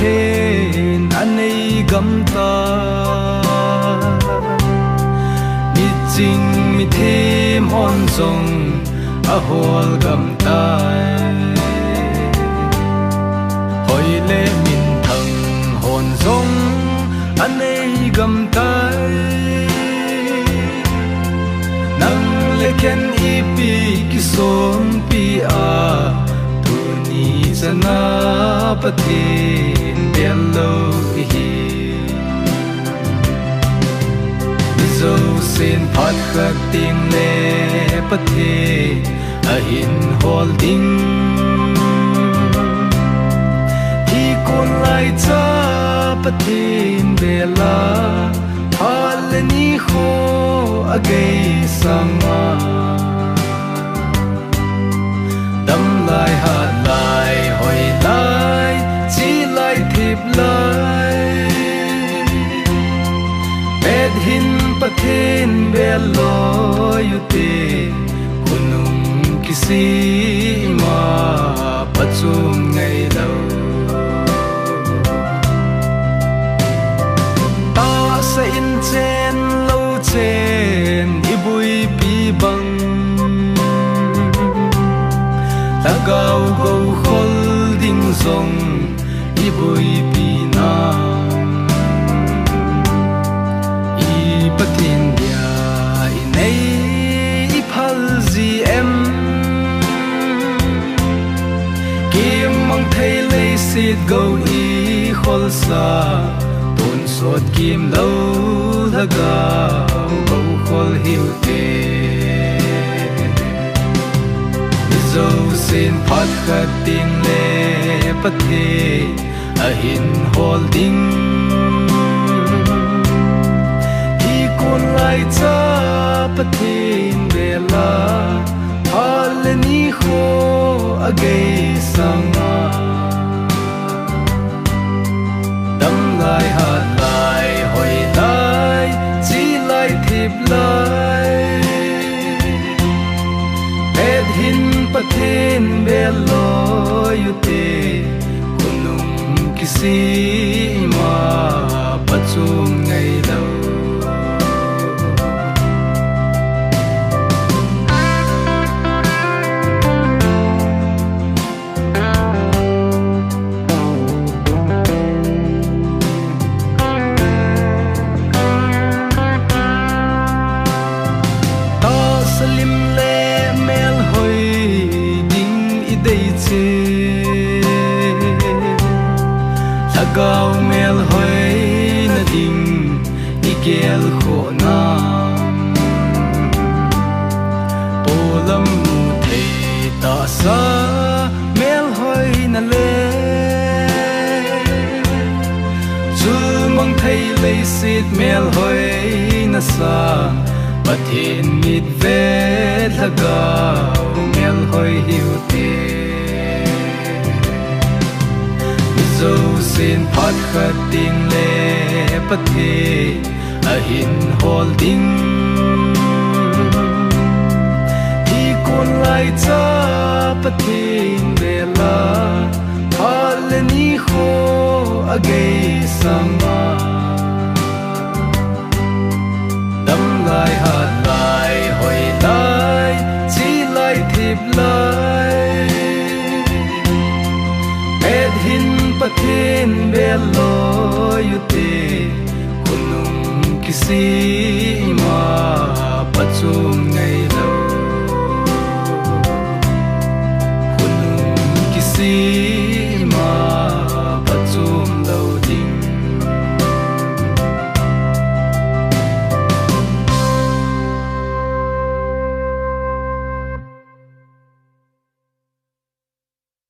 then anei gam ta mi ching mi thêm hon song a hol gam tai hoi le min thang hon song anei gam tai nang le ken ipi ki som pi a tu ni sana pathin bello hi zo sen phat khak ting le pathe a hin holding hi kon lai cha pathin bela hal ni kho agay sanga dam lai hat lai hoi lai chi lai thip lai bed hin pathin belo yute kunum kisi ma pachum ngai lo ta sa in chen lo chen ibui pi bang tagaw go holding song ibui pi na i patin dia inei iphal zi em kim mang thei le sit go i khol sa ton sot kim lo laga go khol hiu te zo sen phat khat ting le pathe a hin holding hi kon lai cha pathin bela hal ni kho agay sanga dam lai hat lai hoi lai chi lai thip lai bed hin pathin belo yute kunum kisi ma pachum ngai lo lim le mel hoi ding I dei che lagaw mel hoi na ding I gel kho na olam mu thei ta sa mel hoi na le chu mang thei le sit mel hoi na sa pathin mit ve lagaw mel hoi hiu te zo sen phat khat ting le pathe a hin holding hi kon lai cha pathin bela hal ni kho agay sama dam lai hat lai hoi lai chi lai thip lai bed hin pathin belo yute kunum kisi